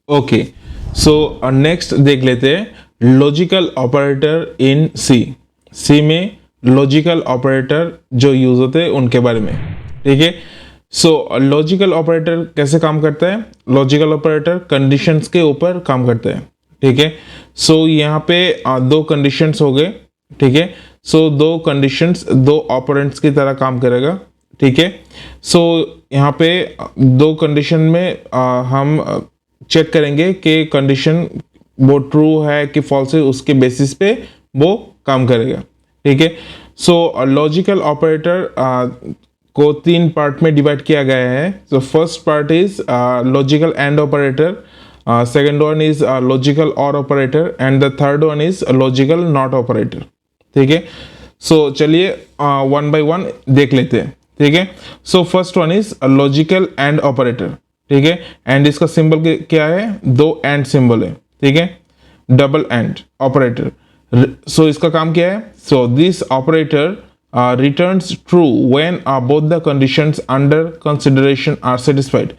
Okay, so next देख लेते हैं लॉजिकल ऑपरेटर इन सी। सी में लॉजिकल ऑपरेटर जो यूज होते हैं उनके बारे में। ठीक है, सो लॉजिकल ऑपरेटर कैसे काम करता है? लॉजिकल ऑपरेटर कंडीशंस के ऊपर काम करता है। ठीक है, सो यहाँ पे दो कंडीशंस हो गए। ठीक है, सो दो कंडीशंस दो ऑपरेंट्स की तरह काम करेगा। ठीक है, सो यहाँ पे दो कंडीशन में हम चेक करेंगे कि कंडीशन वो ट्रू है कि फॉल्स है, उसके बेसिस पे वो काम करेगा। ठीक है, सो लॉजिकल ऑपरेटर को तीन पार्ट में डिवाइड किया गया है। So first part is logical and operator, second one is logical or operator and the third one is logical not operator. ठीक है, सो चलिए वन बाय वन देख लेते हैं। ठीक है, so first one is logical and operator. ठीक है, एंड इसका सिंबल क्या है? दो एंड सिंबल है। ठीक है, डबल एंड ऑपरेटर। सो इसका काम क्या है? So this operator returns true when both the conditions under consideration are satisfied.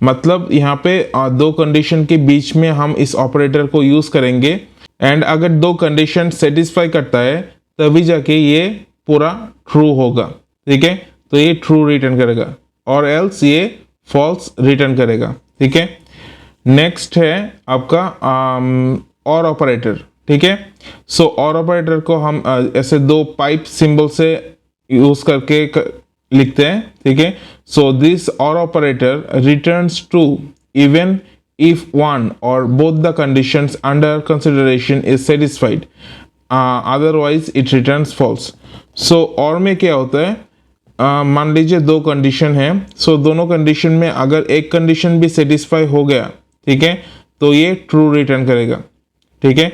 मतलब यहाँ पे दो कंडीशन के बीच में हम इस ऑपरेटर को यूज करेंगे, एंड अगर दो कंडीशन सेटिस्फाई करता है तभी जाके ये पूरा ट्रू होगा। ठीक है, तो ये ट्रू रिटर्न करेगा और एल्स ये फॉल्स रिटर्न करेगा। ठीक है, नेक्स्ट है आपका और ऑपरेटर। ठीक है, सो और ऑपरेटर को हम ऐसे दो पाइप सिंबल से यूज करके लिखते हैं। ठीक है, सो दिस और operator returns true even if one or both the conditions under consideration is satisfied, otherwise it returns false. So और में क्या होता है? मान लीजिए दो कंडीशन है, सो दोनों कंडीशन में अगर एक कंडीशन भी सेटिस्फाई हो गया, ठीक है, तो ये ट्रू रिटर्न करेगा। ठीक है,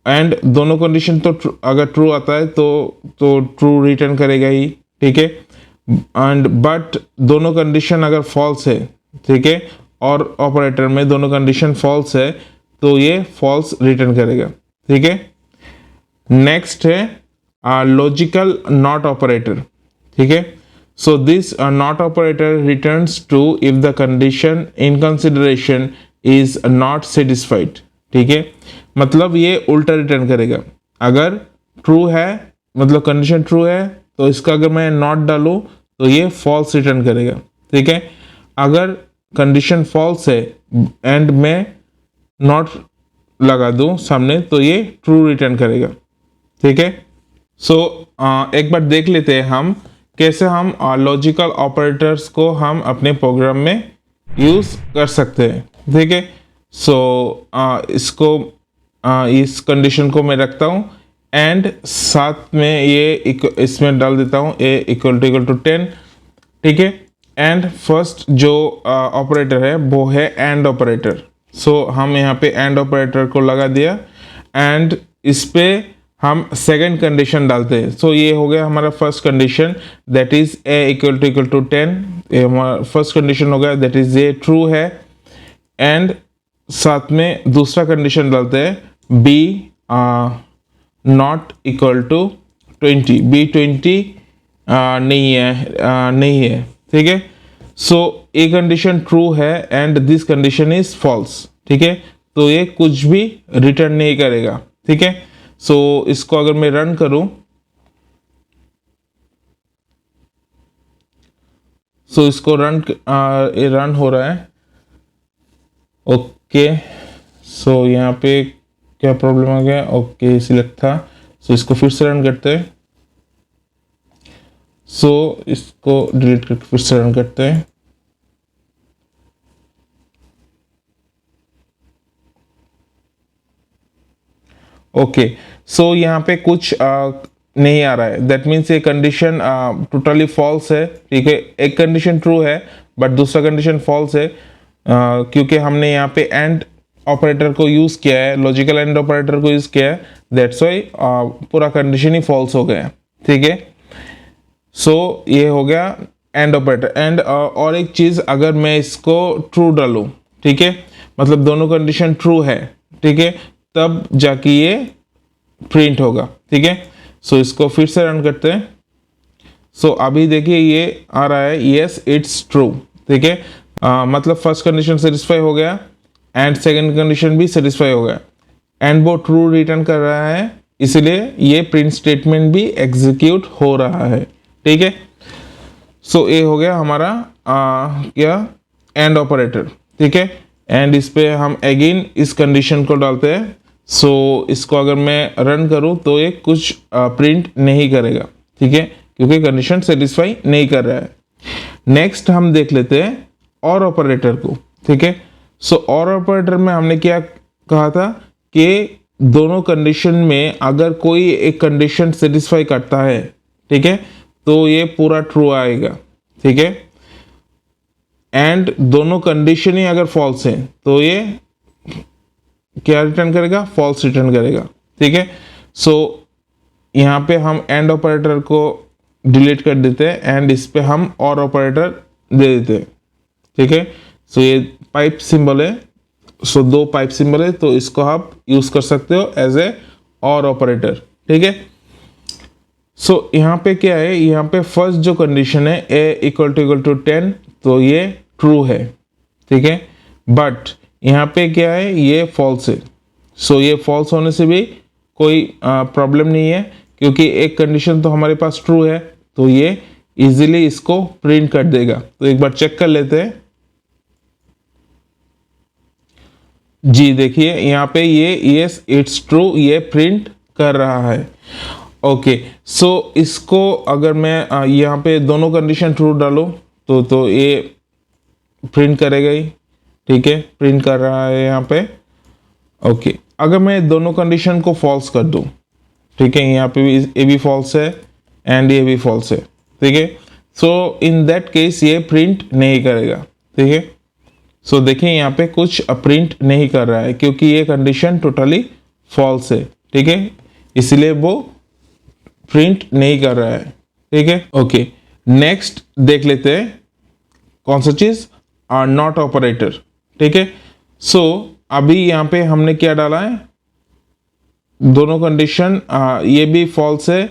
एंड दोनों कंडीशन तो अगर ट्रू आता है तो ट्रू रिटर्न करेगा ही। ठीक है, एंड बट दोनों कंडीशन अगर फॉल्स है, ठीक है, और ऑपरेटर में दोनों कंडीशन फॉल्स है तो ये फॉल्स रिटर्न करेगा। ठीक है, नेक्स्ट है लॉजिकल नॉट ऑपरेटर। ठीक है, so this not operator returns true if the condition in consideration is not satisfied. ठीक है, मतलब ये उल्टा रिटर्न करेगा। अगर ट्रू है, मतलब कंडीशन ट्रू है, तो इसका अगर मैं नॉट डालूं तो ये फॉल्स रिटर्न करेगा। ठीक है, अगर कंडीशन फॉल्स है एंड मैं नॉट लगा दूं सामने तो ये ट्रू रिटर्न करेगा। ठीक है, सो एक बार देख लेते हैं हम कैसे हम लॉजिकल ऑपरेटर्स को हम अपने प्रोग्राम में यूज कर सकते हैं। ठीक है, सो इसको इस कंडीशन को मैं रखता हूँ एंड साथ में ये इसमें डाल देता हूँ a इक्वल टू 10। ठीक है, एंड फर्स्ट जो ऑपरेटर है वो है एंड ऑपरेटर। सो हम यहाँ पे एंड ऑपरेटर को लगा दिया एंड इस पे हम सेकंड कंडीशन डालते हैं। सो ये हो गया हमारा first condition, that is a equal to 10। ये हमारा फर्स्ट कंडीशन हो गया, दैट इज ये ट्रू है। एंड साथ में दूसरा कंडीशन डालते हैं b not equal to 20। b 20 नहीं है। ठीक है, सो ए कंडीशन ट्रू है and this condition is false. ठीक है, तो ये कुछ भी रिटर्न नहीं करेगा। ठीक है, सो इसको अगर मैं रन करूं, सो इसको रन हो रहा है। ओके, सो यहाँ पे क्या प्रॉब्लम आ गया? ओके, सिलेक्ट था। सो इसको फिर से रन करते हैं। सो इसको डिलीट करके फिर से रन करते हैं। ओके, सो यहाँ पे कुछ नहीं आ रहा है, दैट मीन्स ये कंडीशन टोटली फॉल्स है। ठीक है, एक कंडीशन ट्रू है बट दूसरा कंडीशन फॉल्स है, क्योंकि हमने यहाँ पे एंड ऑपरेटर को यूज किया है, लॉजिकल एंड ऑपरेटर को यूज किया है, दैट्स वाई पूरा कंडीशन ही फॉल्स हो गया। ठीक है, सो ये हो गया एंड ऑपरेटर। एंड और एक चीज, अगर मैं इसको ट्रू डालूं, ठीक है, मतलब दोनों कंडीशन ट्रू है, ठीक है, तब जाके ये प्रिंट होगा। ठीक है, सो इसको फिर से रन करते हैं। सो अभी देखिए ये आ रहा है, यस इट्स ट्रू। ठीक है, मतलब फर्स्ट कंडीशन सेटिस्फाई हो गया एंड सेकंड कंडीशन भी सेटिस्फाई हो गया एंड वो ट्रू रिटर्न कर रहा है, इसलिए ये प्रिंट स्टेटमेंट भी एग्जीक्यूट हो रहा है। ठीक है, सो ये हो गया हमारा क्या एंड ऑपरेटर। ठीक है, एंड इस पे हम अगेन इस कंडीशन को डालते हैं। सो इसको अगर मैं रन करूं तो ये कुछ प्रिंट नहीं करेगा। ठीक है, क्योंकि कंडीशन सेटिस्फाई नहीं कर रहा है। नेक्स्ट हम देख लेते हैं और ऑपरेटर को। ठीक है, सो और ऑपरेटर में हमने क्या कहा था कि दोनों कंडीशन में अगर कोई एक कंडीशन सेटिस्फाई करता है, ठीक है, तो ये पूरा ट्रू आएगा। ठीक है, एंड दोनों कंडीशन ही अगर फॉल्स है तो ये क्या रिटर्न करेगा, फॉल्स रिटर्न करेगा। ठीक है, सो यहाँ पे हम एंड ऑपरेटर को डिलीट कर देते हैं एंड इस पे हम और ऑपरेटर दे देते हैं। ठीक है, सो ये पाइप सिंबल है, सो दो पाइप सिंबल है, तो इसको आप यूज कर सकते हो एज ए और ऑपरेटर। ठीक है, सो यहाँ पे क्या है, यहाँ पे फर्स्ट जो कंडीशन है ए इक्वल टू 10, तो ये ट्रू है। ठीक है, बट यहाँ पे क्या है, ये फॉल्स है। सो ये फॉल्स होने से भी कोई प्रॉब्लम नहीं है, क्योंकि एक कंडीशन तो हमारे पास ट्रू है, तो ये इजीली इसको प्रिंट कर देगा। तो एक बार चेक कर लेते हैं। जी देखिए यहाँ पे ये यस इट्स ट्रू ये प्रिंट कर रहा है। ओके, सो इसको अगर मैं यहाँ पे दोनों कंडीशन ट्रू डालूँ तो ये प्रिंट करेगा ही। ठीक है, प्रिंट कर रहा है यहाँ पे। ओके, अगर मैं दोनों कंडीशन को फॉल्स कर दूँ, ठीक है, यहाँ पे भी ये भी फॉल्स है एंड ये भी फॉल्स है। ठीक है, सो इन दैट केस ये प्रिंट नहीं करेगा। ठीक है, सो देखिए यहाँ पे कुछ प्रिंट नहीं कर रहा है क्योंकि ये कंडीशन टोटली फॉल्स है। ठीक है, इसलिए वो प्रिंट नहीं कर रहा है। ठीक है, ओके, नेक्स्ट देख लेते हैं कौन सा चीज, नॉट ऑपरेटर। ठीक है, सो अभी यहाँ पे हमने क्या डाला है, दोनों कंडीशन ये भी फॉल्स है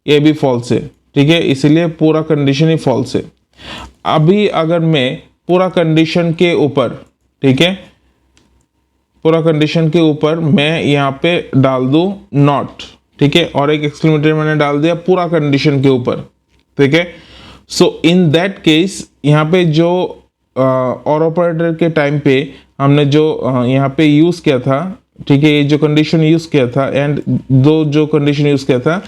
ये भी फॉल्स है। ठीक है, इसलिए पूरा कंडीशन ही फॉल्स है। अभी अगर मैं पूरा कंडीशन के ऊपर, ठीक है, पूरा कंडीशन के ऊपर मैं यहाँ पे डाल दूं नॉट, ठीक है, और एक एक्सक्लेमेटरी मैंने डाल दिया पूरा कंडीशन के ऊपर। ठीक है, सो इन दैट केस यहाँ पे जो और ऑपरेटर के टाइम पे हमने जो यहाँ पे यूज किया था, ठीक है, ये जो कंडीशन यूज किया था एंड दो जो कंडीशन यूज किया था,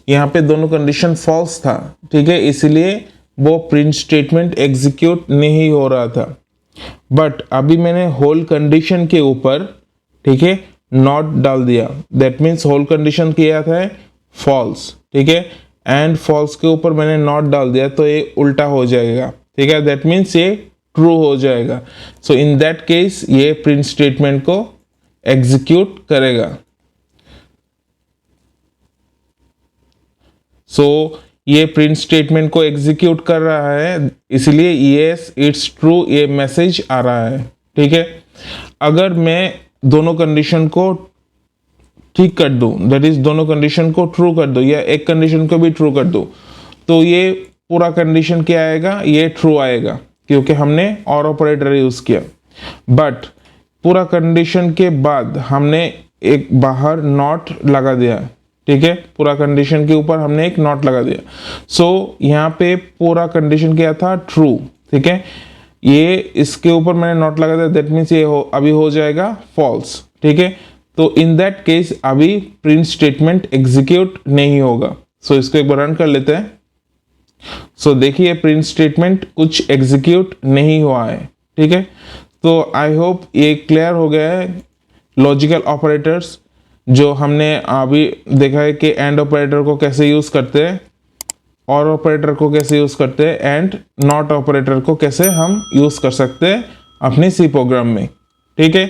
यहाँ पे दोनों कंडीशन फॉल्स था। ठीक है, इसलिए वो प्रिंट स्टेटमेंट एग्जीक्यूट नहीं हो रहा था। बट अभी मैंने होल कंडीशन के ऊपर, ठीक है, नॉट डाल दिया, दैट मीन्स होल कंडीशन किया था फॉल्स। ठीक है, एंड फॉल्स के ऊपर मैंने नॉट डाल दिया तो ये उल्टा हो जाएगा। ठीक है, दैट मीन्स ये ट्रू हो जाएगा। सो इन दैट केस ये प्रिंट स्टेटमेंट को एग्जीक्यूट करेगा। सो ये प्रिंट स्टेटमेंट को एग्जीक्यूट कर रहा है, इसलिए यस इट्स ट्रू ये मैसेज आ रहा है। ठीक है, अगर मैं दोनों कंडीशन को ठीक कर दूं, दैट इज दोनों कंडीशन को ट्रू कर दूं या एक कंडीशन को भी ट्रू कर दूं, तो ये पूरा कंडीशन क्या आएगा, ये ट्रू आएगा क्योंकि हमने और ऑपरेटर यूज किया। बट पूरा कंडीशन के बाद हमने एक बाहर नॉट लगा दिया। ठीक है, पूरा कंडीशन के ऊपर हमने एक नॉट लगा दिया। सो यहाँ पे पूरा कंडीशन क्या था, ट्रू। ठीक है, ये इसके ऊपर मैंने नॉट लगा दिया, दैट मीन्स ये अभी हो जाएगा फॉल्स। ठीक है, तो इन दैट केस अभी प्रिंट स्टेटमेंट एग्जीक्यूट नहीं होगा। सो इसको एक बार रन कर लेते हैं। सो देखिए प्रिंट स्टेटमेंट कुछ एग्जीक्यूट नहीं हुआ है। ठीक है, तो आई होप ये क्लियर हो गया है लॉजिकल ऑपरेटर्स जो हमने अभी देखा है कि एंड ऑपरेटर को कैसे यूज करते हैं, और ऑपरेटर को कैसे यूज करते हैं, एंड नॉट ऑपरेटर को कैसे हम यूज कर सकते हैं अपने सी प्रोग्राम में। ठीक है।